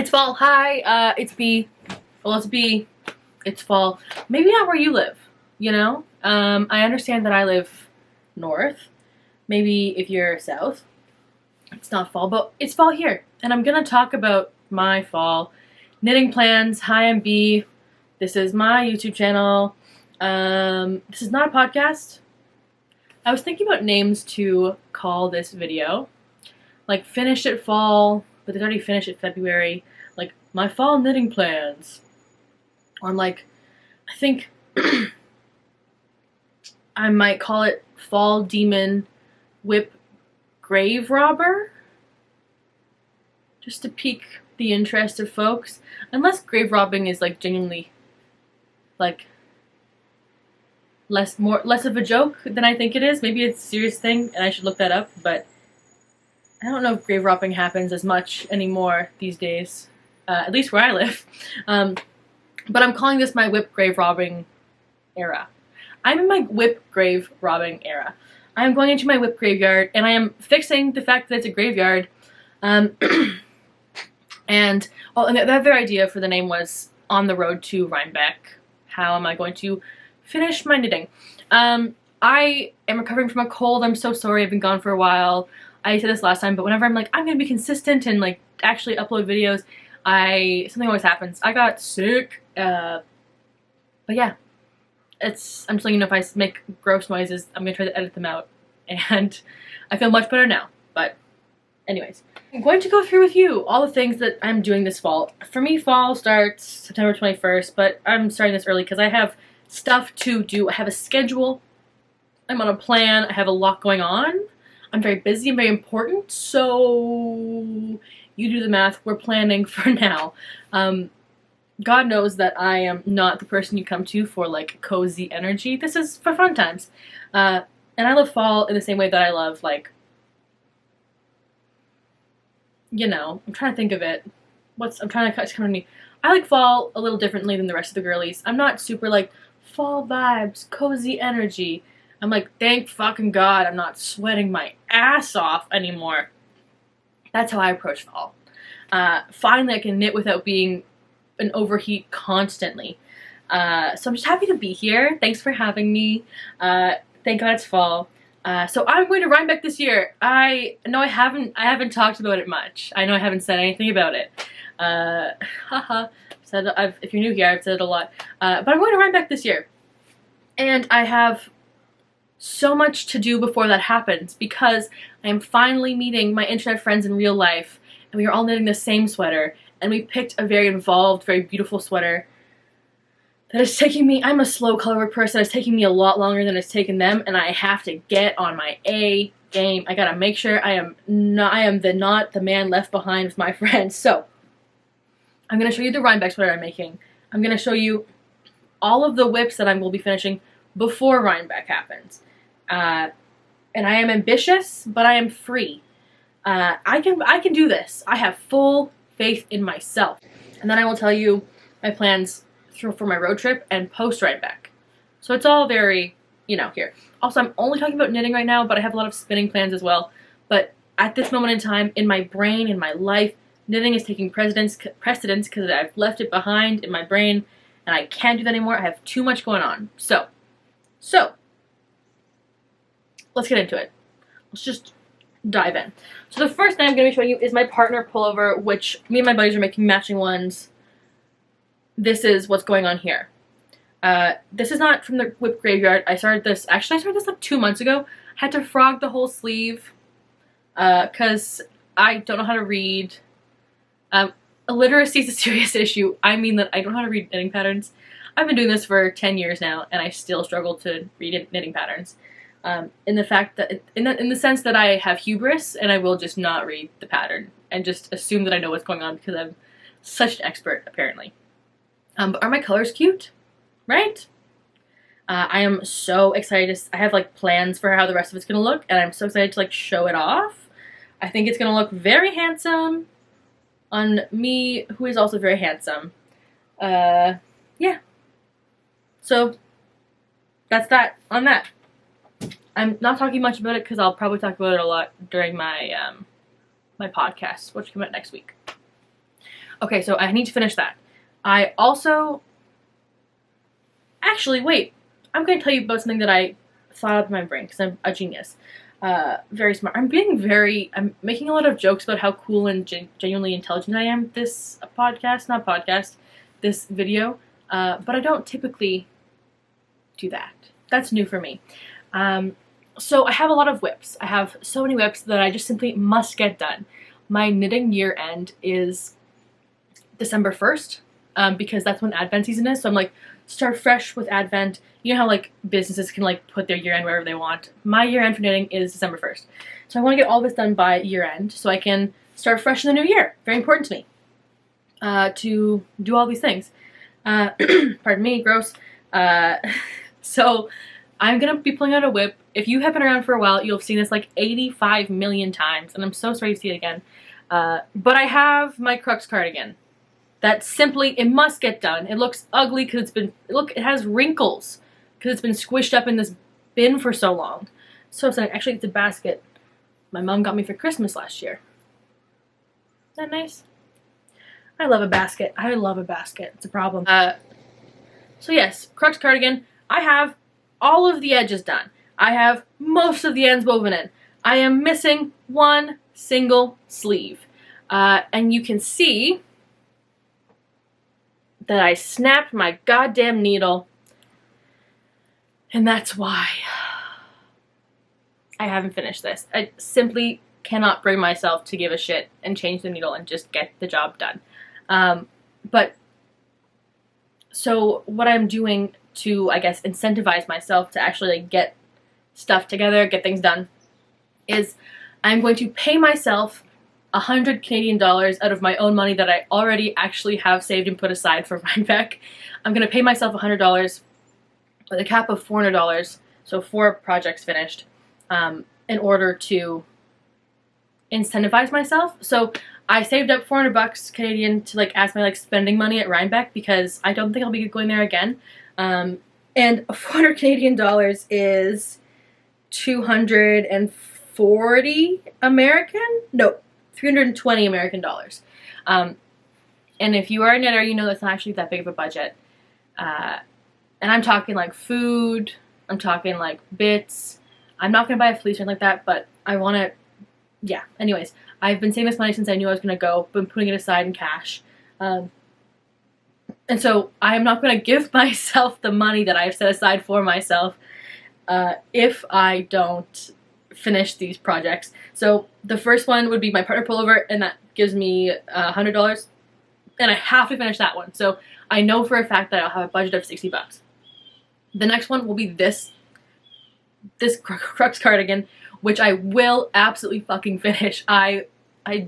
It's fall. Hi, it's B. Well, it's B. It's fall. Maybe not where you live, you know? I understand that I live north. Maybe if you're south, it's not fall, but it's fall here. And I'm gonna talk about my fall knitting plans. Hi, I'm B. This is my YouTube channel. This is not a podcast. I was thinking about names to call this video. Like, finish at fall, but it's already finished at February. Like, my fall knitting plans. Or I'm like, I think I might call it Fall Demon WIP Grave Robber. Just to pique the interest of folks. Unless grave robbing is like genuinely like less of a joke than I think it is. Maybe it's a serious thing and I should look that up, but I don't know if grave robbing happens as much anymore these days. At least where I live. But I'm calling this my WIP grave robbing era. I'm in my WIP grave robbing era. I am going into my WIP graveyard, and I am fixing the fact that it's a graveyard. And the other idea for the name was On the Road to Rhinebeck. How am I going to finish my knitting? I am recovering from a cold. I'm so sorry. I've been gone for a while. I said this last time, but whenever I'm like, I'm going to be consistent and like actually upload videos, something always happens. I got sick, but yeah, I'm just letting you know if I make gross noises, I'm going to try to edit them out, and I feel much better now, but anyways. I'm going to go through with you all the things that I'm doing this fall. For me, fall starts September 21st, but I'm starting this early because I have stuff to do. I have a schedule, I'm on a plan, I have a lot going on. I'm very busy and very important, so you do the math. We're planning for now. God knows that I am not the person you come to for like cozy energy. This is for fun times. And I love fall in the same way that I love, like, you know, I'm trying to think of it. I'm trying to cut kind of neat. I like fall a little differently than the rest of the girlies. I'm not super like fall vibes, cozy energy. I'm like, thank fucking God I'm not sweating my ass off anymore. That's how I approach fall. Finally, I can knit without being an overheat constantly. So I'm just happy to be here. Thanks for having me. Thank God it's fall. So I'm going to Rhinebeck this year. I know I haven't talked about it much. I know I haven't said anything about it. Haha. If you're new here, I've said it a lot. But I'm going to Rhinebeck this year. And I have so much to do before that happens because I am finally meeting my internet friends in real life, and we are all knitting the same sweater, and we picked a very involved, very beautiful sweater that is taking me, I'm a slow colorwork person, it's taking me a lot longer than it's taken them, and I have to get on my A game. I gotta make sure I am not the man left behind with my friends. So, I'm gonna show you the Rhinebeck sweater I'm making. I'm gonna show you all of the WIPs that I will be finishing before Rhinebeck happens. And I am ambitious, but I am free. I can do this. I have full faith in myself. And then I will tell you my plans for my road trip and post Rhinebeck. So it's all very, you know, here. Also, I'm only talking about knitting right now, but I have a lot of spinning plans as well. But at this moment in time, in my brain, in my life, knitting is taking precedence because I've left it behind in my brain, and I can't do that anymore. I have too much going on. So, let's get into it. Let's just dive in. So the first thing I'm going to be showing you is my partner pullover, which me and my buddies are making matching ones. This is what's going on here. This is not from the WIP graveyard. I started this like 2 months ago. I had to frog the whole sleeve because I don't know how to read. Illiteracy is a serious issue. I mean that I don't know how to read knitting patterns. I've been doing this for 10 years now, and I still struggle to read knitting patterns. In the sense that I have hubris and I will just not read the pattern and just assume that I know what's going on because I'm such an expert, apparently. But are my colors cute? Right? I am so excited. I have like plans for how the rest of it's gonna look, and I'm so excited to like show it off. I think it's gonna look very handsome on me, who is also very handsome. Yeah. So that's that on that. I'm not talking much about it because I'll probably talk about it a lot during my my podcast, which will come out next week. Okay, so I need to finish that. I also... Actually, wait. I'm going to tell you about something that I thought up in my brain, because I'm a genius. Very smart. I'm making a lot of jokes about how cool and genuinely intelligent I am this this video. But I don't typically do that. That's new for me. So I have a lot of WIPs. I have so many WIPs that I just simply must get done. My knitting year end is December 1st, because that's when Advent season is. So I'm like, start fresh with Advent. You know how like businesses can like put their year end wherever they want. My year end for knitting is December 1st. So I want to get all this done by year end so I can start fresh in the new year. Very important to me. To do all these things. Pardon me, gross. So I'm gonna be pulling out a WIP. If you have been around for a while, you'll have seen this like 85 million times, and I'm so sorry to see it again. But I have my Crux cardigan. That simply, it must get done. It looks ugly because it's been, look, it has wrinkles because it's been squished up in this bin for so long. So upsetting. Actually, it's a basket my mom got me for Christmas last year. Isn't that nice? I love a basket. I love a basket. It's a problem. So yes, Crux cardigan. I have all of the edges done. I have most of the ends woven in. I am missing one single sleeve. And you can see that I snapped my goddamn needle. And that's why I haven't finished this. I simply cannot bring myself to give a shit and change the needle and just get the job done. But so what I'm doing to, I guess, incentivize myself to actually like get stuff together, get things done, is I'm going to pay myself 100 Canadian dollars out of my own money that I already actually have saved and put aside for Rhinebeck. I'm going to pay myself $100 with a cap of $400, so 4 projects finished, in order to incentivize myself. So I saved up 400 bucks Canadian to like ask my like spending money at Rhinebeck because I don't think I'll be going there again. And 400 Canadian dollars is 240 American? No, 320 American dollars. And if you are a knitter, you know that's not actually that big of a budget. And I'm talking like food, I'm talking like bits. I'm not going to buy a fleece or anything like that, but I want to, yeah. Anyways, I've been saving this money since I knew I was going to go, been putting it aside in cash. And so I am not going to give myself the money that I've set aside for myself if I don't finish these projects. So the first one would be my partner pullover, and that gives me $100, and I have to finish that one. So I know for a fact that I'll have a budget of 60 bucks. The next one will be this Crux cardigan, which I will absolutely fucking finish. I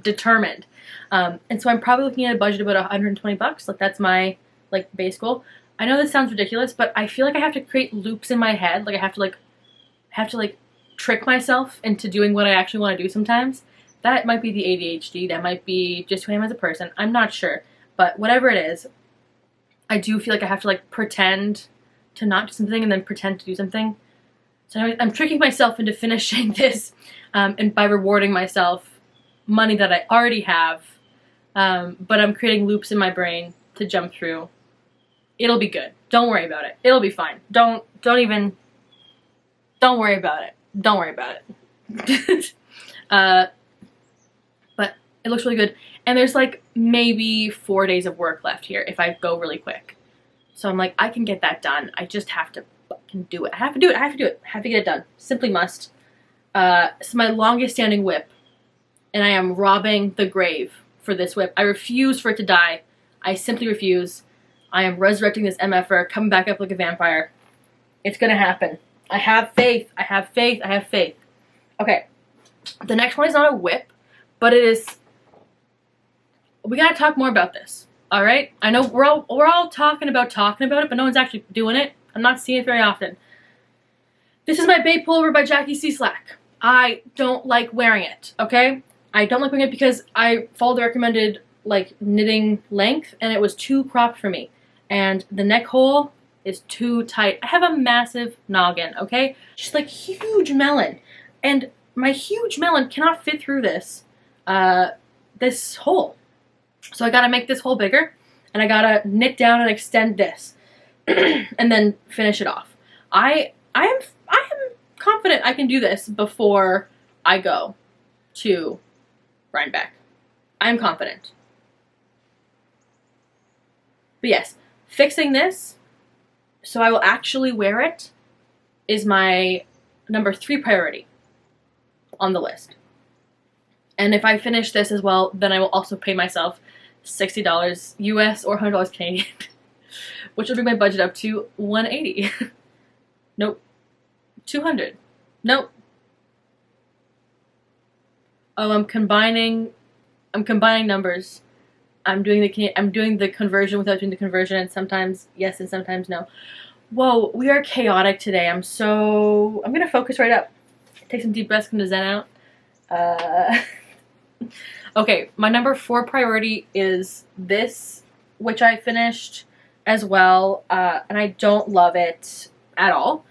determined. And so I'm probably looking at a budget of about 120 bucks. Like that's my like base goal. I know this sounds ridiculous, but I feel like I have to create loops in my head. Like I have to trick myself into doing what I actually want to do sometimes. That might be the ADHD. That might be just who I am as a person. I'm not sure. But whatever it is, I do feel like I have to like pretend to not do something and then pretend to do something. So anyways, I'm tricking myself into finishing this and by rewarding myself money that I already have. But I'm creating loops in my brain to jump through. It'll be good. Don't worry about it. It'll be fine. Don't worry about it. Don't worry about it. But it looks really good. And there's like maybe 4 days of work left here if I go really quick. So I'm like, I can get that done. I just have to fucking do it. I have to do it. I have to do it. I have to get it done. Simply must. It's my longest standing WIP. And I am robbing the grave for this WIP. I refuse for it to die. I simply refuse. I am resurrecting this MFer, coming back up like a vampire. It's gonna happen. I have faith. I have faith. I have faith. Okay. The next one is not a WIP, but it is... We gotta talk more about this. Alright? I know we're all talking about it, but no one's actually doing it. I'm not seeing it very often. This is my babe pullover by Jackie C. Slack. I don't like wearing it, okay? I don't like wearing it because I followed the recommended like knitting length and it was too cropped for me. And the neck hole is too tight. I have a massive noggin, okay? Just like huge melon. And my huge melon cannot fit through this, this hole. So I gotta make this hole bigger, and I gotta knit down and extend this, and then finish it off. I am confident I can do this before I go to Rhinebeck. I'm confident. But yes, fixing this so I will actually wear it is my number 3 priority on the list. And if I finish this as well, then I will also pay myself $60 US or $100 Canadian, which will bring my budget up to $180. Nope. $200. Nope. Oh, I'm combining numbers. I'm doing the conversion without doing the conversion, and sometimes yes and sometimes no. Whoa, we are chaotic today. I'm gonna focus right up. Take some deep breaths, come to zen out. Okay, my number 4 priority is this, which I finished as well, and I don't love it at all.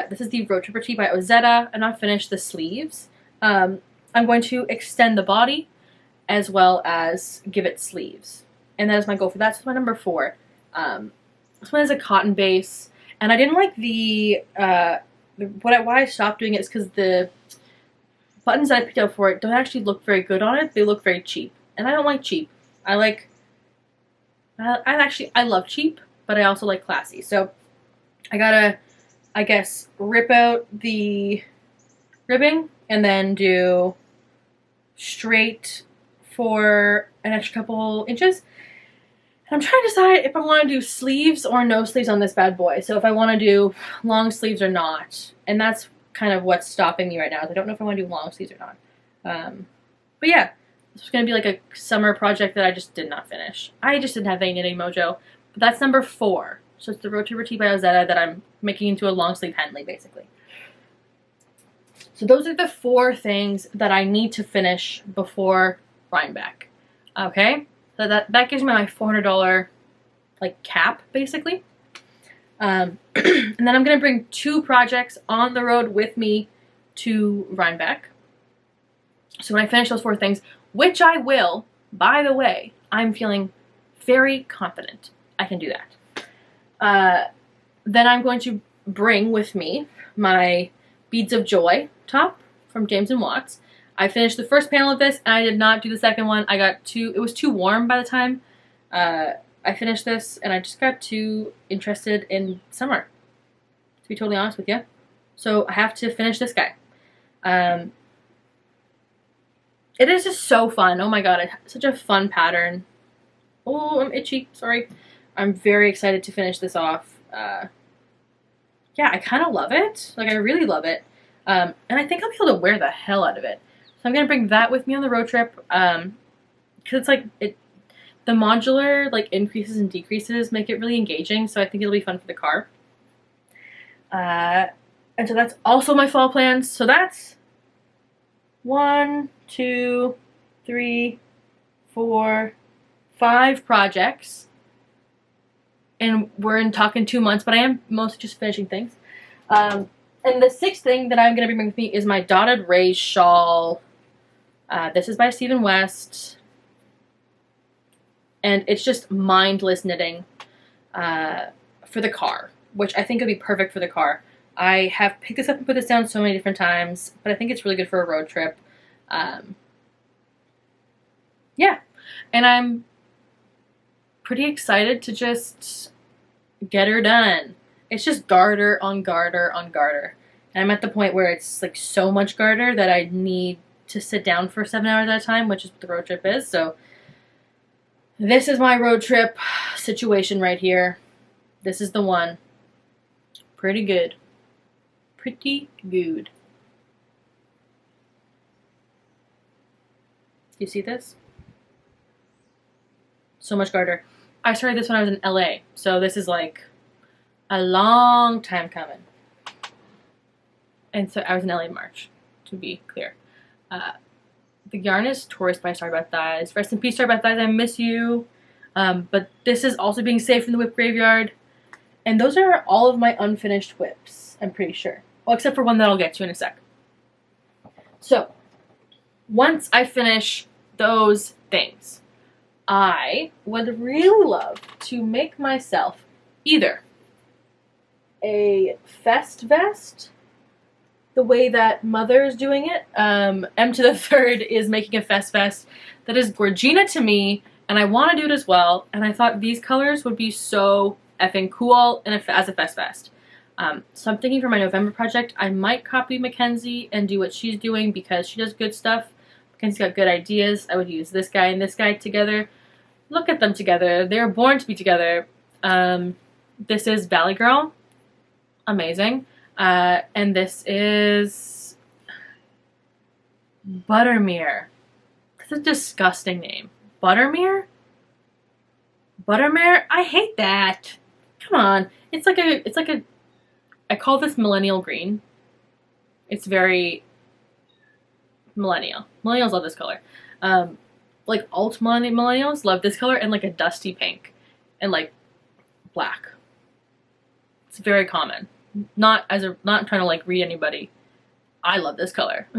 This is the Road Tripper Tee by Ozetta. I'm not finished the sleeves. I'm going to extend the body as well as give it sleeves. And that is my goal for that. So that's my number 4. This one is a cotton base. And I didn't like why I stopped doing it is because the buttons that I picked out for it don't actually look very good on it. They look very cheap. And I don't like cheap. I love cheap, but I also like classy. So I gotta, I guess, rip out the ribbing and then do straight for an extra couple inches. And I'm trying to decide if I want to do sleeves or no sleeves on this bad boy. So if I want to do long sleeves or not. And that's kind of what's stopping me right now. I don't know if I want to do long sleeves or not. But yeah, this was going to be like a summer project that I just did not finish. I just didn't have any knitting mojo. But that's number 4. So it's the Road Tripper Tee by Ozetta that I'm making into a long sleeve Henley, basically. So those are the 4 things that I need to finish before Rhinebeck. Okay? So that gives me my $400 like cap, basically. And then I'm going to bring 2 projects on the road with me to Rhinebeck. So when I finish those 4 things, which I will, by the way, I'm feeling very confident I can do that. Then I'm going to bring with me my Beads of Joy top from James & Watts. I finished the first panel of this, and I did not do the second one. It was too warm by the time I finished this, and I just got too interested in summer, to be totally honest with you. So I have to finish this guy. It is just so fun. Oh my god, it's such a fun pattern. Oh, I'm itchy. Sorry. I'm very excited to finish this off. Yeah, I kind of love it. Like, I really love it. And I think I'll be able to wear the hell out of it. So I'm going to bring that with me on the road trip. Because it's like, the modular, like, increases and decreases make it really engaging. So I think it'll be fun for the car. And so that's also my fall plans. So that's 1, 2, 3, 4, 5 projects. And we're talking 2 months, but I am mostly just finishing things. And the 6th thing that I'm going to bring with me is my Dotted Rays shawl. This is by Stephen West. And it's just mindless knitting for the car, which I think would be perfect for the car. I have picked this up and put this down so many different times, but I think it's really good for a road trip. Yeah. And I'm pretty excited to just get her done. It's just garter on garter on garter. And I'm at the point where it's like so much garter that I need to sit down for 7 hours at a time, which is what the road trip is. So this is my road trip situation right here. This is the one. Pretty good. Pretty good. You see this? So much garter. I started this when I was in LA, so this is like a long time coming. And so I was in LA in March, to be clear. The yarn is Tourist by Starbuck Thighs. Rest in peace, Starbuck Thighs, I miss you. But this is also being saved from the WIP graveyard. And those are all of my unfinished WIPs, I'm pretty sure. Well, except for one that I'll get to in a sec. So, once I finish those things, I would really love to make myself either a fest vest, the way that Mother is doing it. M to the third is making a fest vest that is Gorgina to me, and I want to do it as well, and I thought these colors would be so effing cool as a fest vest. So I'm thinking for my November project, I might copy Mackenzie and do what she's doing because she does good stuff. Mackenzie's got good ideas. I would use this guy and this guy together. Look at them together. They were born to be together. This is Valley Girl. Amazing. And this is Buttermere. That's a disgusting name. Buttermere? Buttermere? I hate that. Come on. It's like a I call this millennial green. It's very millennial. Millennials love this color. Like alt millennials love this color and like a dusty pink and like black. It's very common. Not trying to like read anybody. I love this color.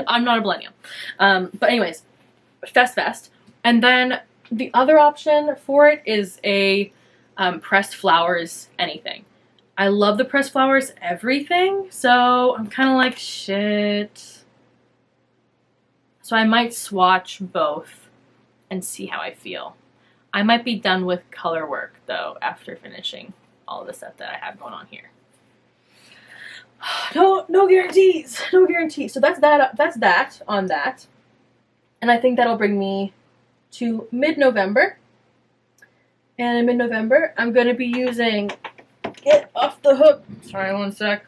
I'm not a millennial. But anyways, fest. And then the other option for it is a pressed flowers anything. I love the pressed flowers everything, so I'm kind of like, shit. So I might swatch both and see how I feel. I might be done with color work, though, after finishing all of the stuff that I have going on here. No guarantees. No guarantees. So that's that on that. And I think that'll bring me to mid-November. And in mid-November, I'm going to be using Get Off the Hook. Sorry, one sec.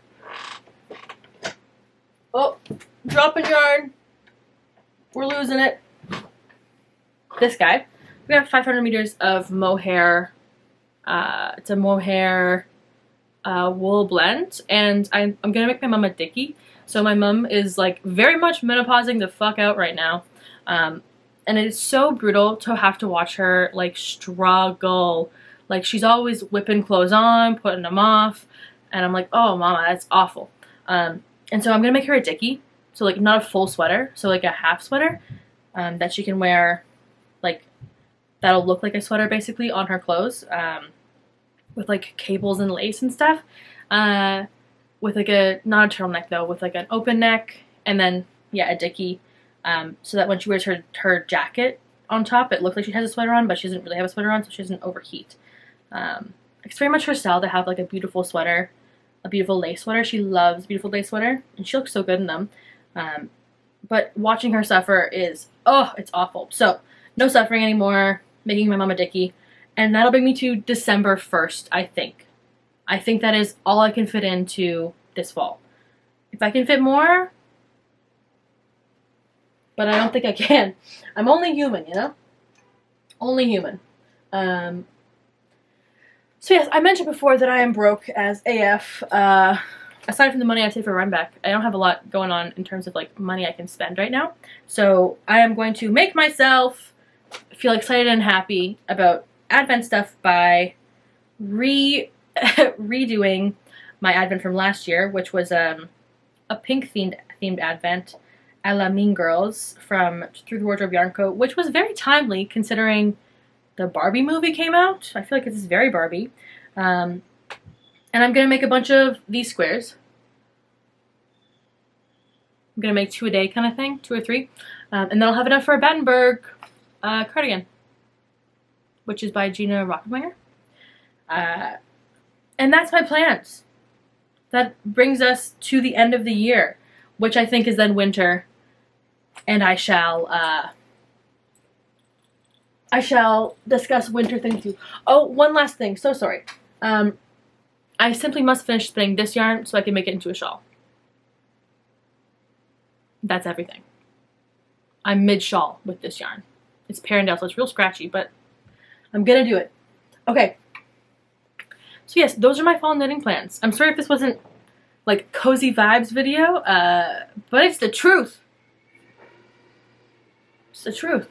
Oh, dropping yarn. We're losing it. This guy. We have 500 meters of mohair. It's a mohair wool blend. And I'm going to make my mom a dickie. So my mom is like very much menopausing the fuck out right now. And it is so brutal to have to watch her like struggle. Like, she's always whipping clothes on, putting them off, and I'm like, oh, mama, that's awful. And so I'm going to make her a dickie, so, like, not a full sweater, so, like, a half sweater that she can wear, like, that'll look like a sweater, basically, on her clothes, with, like, cables and lace and stuff, with, like, not a turtleneck, though, with, like, an open neck, and then, yeah, a dickie, so that when she wears her jacket on top, it looks like she has a sweater on, but she doesn't really have a sweater on, so she doesn't overheat. It's very much her style to have like a beautiful sweater, a beautiful lace sweater. She loves beautiful lace sweater, and she looks so good in them. But watching her suffer is, oh, it's awful. So, no suffering anymore, making my mom a dickie, and that'll bring me to December 1st, I think. I think that is all I can fit into this fall. If I can fit more, but I don't think I can. I'm only human, you know? Only human. So yes, I mentioned before that I am broke as AF. Aside from the money I save for run back, I don't have a lot going on in terms of like money I can spend right now. So I am going to make myself feel excited and happy about Advent stuff by redoing my Advent from last year, which was a pink themed Advent a la Mean Girls from Through the Wardrobe Yarn Co., which was very timely considering the Barbie movie came out. I feel like this is very Barbie. And I'm going to make a bunch of these squares. I'm going to make 2 a day kind of thing, 2 or 3. And then I'll have enough for a Battenberg cardigan, which is by Gina Rockenwinger. And that's my plans. That brings us to the end of the year, which I think is then winter. And I shall discuss winter things too. Oh, one last thing. So sorry. I simply must finish spinning this yarn so I can make it into a shawl. That's everything. I'm mid-shawl with this yarn. It's Parendale, so it's real scratchy, but I'm gonna do it. Okay. So yes, those are my fall knitting plans. I'm sorry if this wasn't like cozy vibes video, but it's the truth. It's the truth.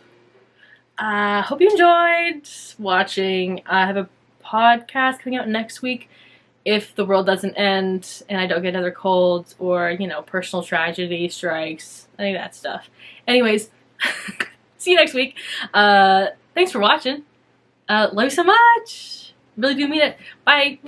Hope you enjoyed watching. I have a podcast coming out next week if the world doesn't end and I don't get another cold or, you know, personal tragedy strikes, any of that stuff. Anyways, see you next week. Thanks for watching. Love you so much. Really do mean it. Bye.